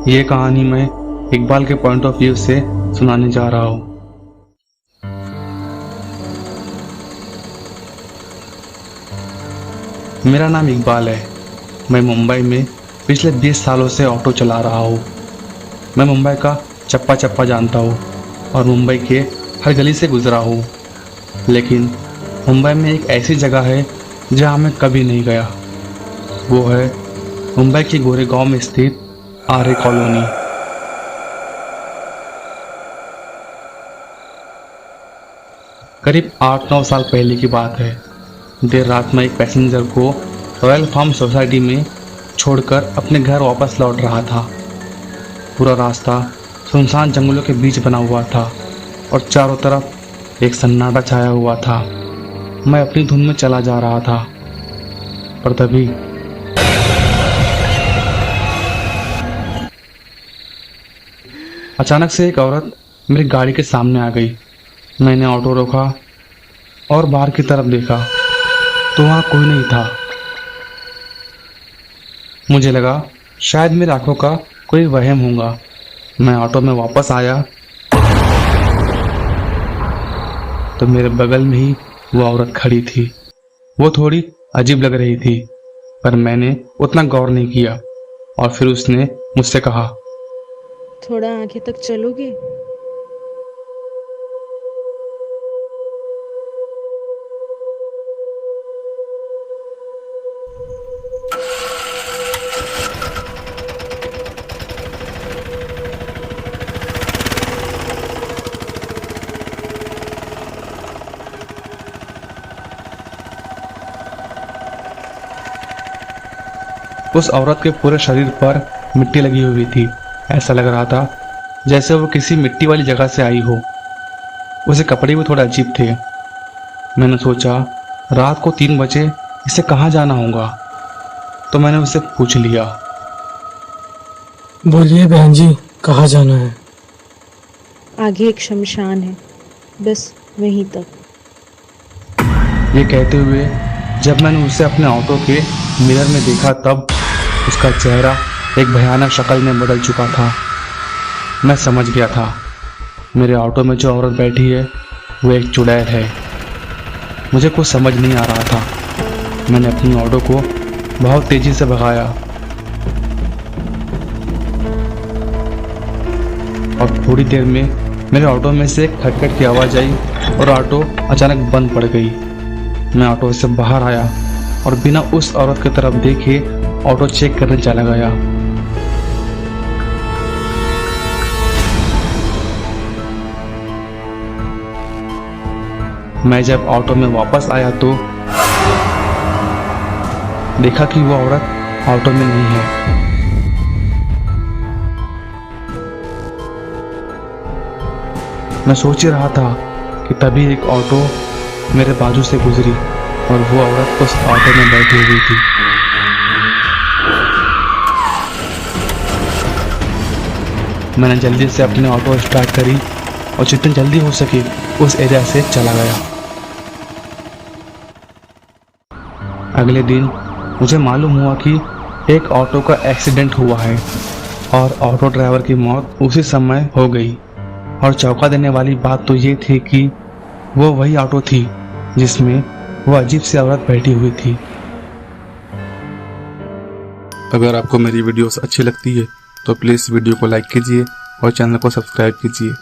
ये कहानी मैं इकबाल के पॉइंट ऑफ व्यू से सुनाने जा रहा हूँ। मेरा नाम इकबाल है। मैं मुंबई में पिछले 20 सालों से ऑटो चला रहा हूँ। मैं मुंबई का चप्पा चप्पा जानता हूँ और मुंबई के हर गली से गुजरा हूँ, लेकिन मुंबई में एक ऐसी जगह है जहाँ मैं कभी नहीं गया। वो है मुंबई के गोरेगांव में स्थित आर्य कॉलोनी। करीब 8-9 साल पहले की बात है। देर रात में एक पैसेंजर को रॉयल फार्म सोसाइटी में छोड़कर अपने घर वापस लौट रहा था। पूरा रास्ता सुनसान जंगलों के बीच बना हुआ था और चारों तरफ एक सन्नाटा छाया हुआ था। मैं अपनी धुन में चला जा रहा था, पर तभी अचानक से एक औरत मेरी गाड़ी के सामने आ गई। मैंने ऑटो रोका और बाहर की तरफ देखा तो वहाँ कोई नहीं था। मुझे लगा शायद मेरी आंखों का कोई वहम होगा। मैं ऑटो में वापस आया तो मेरे बगल में ही वो औरत खड़ी थी। वो थोड़ी अजीब लग रही थी, पर मैंने उतना गौर नहीं किया और फिर उसने मुझसे कहा, थोड़ा आगे तक चलोगे? उस औरत के पूरे शरीर पर मिट्टी लगी हुई थी। ऐसा लग रहा था जैसे वो किसी मिट्टी वाली जगह से आई हो। उसे कपड़े भी थोड़े अजीब थे। मैंने सोचा रात को 3 बजे इसे कहाँ जाना होगा, तो मैंने उससे पूछ लिया, बोलिए बहन जी, कहाँ जाना है? आगे एक शमशान है, बस वहीं तक। ये कहते हुए जब मैंने उसे अपने ऑटो के मिरर में देखा तब उसका चेहरा एक भयानक शक्ल में बदल चुका था। मैं समझ गया था मेरे ऑटो में जो औरत बैठी है वो एक चुड़ैल है। मुझे कुछ समझ नहीं आ रहा था। मैंने अपनी ऑटो को बहुत तेजी से भगाया और थोड़ी देर में मेरे ऑटो में से एक खटखट की आवाज़ आई और ऑटो अचानक बंद पड़ गई। मैं ऑटो से बाहर आया और बिना उस औरत की तरफ देखे ऑटो चेक करने चला गया। मैं जब ऑटो में वापस आया तो देखा कि वो औरत ऑटो में नहीं है। मैं सोच ही रहा था कि तभी एक ऑटो मेरे बाजू से गुजरी और वो औरत उस ऑटो में बैठी हुई थी। मैंने जल्दी से अपने ऑटो स्टार्ट करी और जितनी जल्दी हो सके उस एरिया से चला गया। अगले दिन मुझे मालूम हुआ कि एक ऑटो का एक्सीडेंट हुआ है और ऑटो ड्राइवर की मौत उसी समय हो गई। और चौंका देने वाली बात तो ये थी कि वो वही ऑटो थी जिसमें वो अजीब सी औरत बैठी हुई थी। अगर आपको मेरी वीडियोस अच्छी लगती है तो प्लीज़ वीडियो को लाइक कीजिए और चैनल को सब्सक्राइब कीजिए।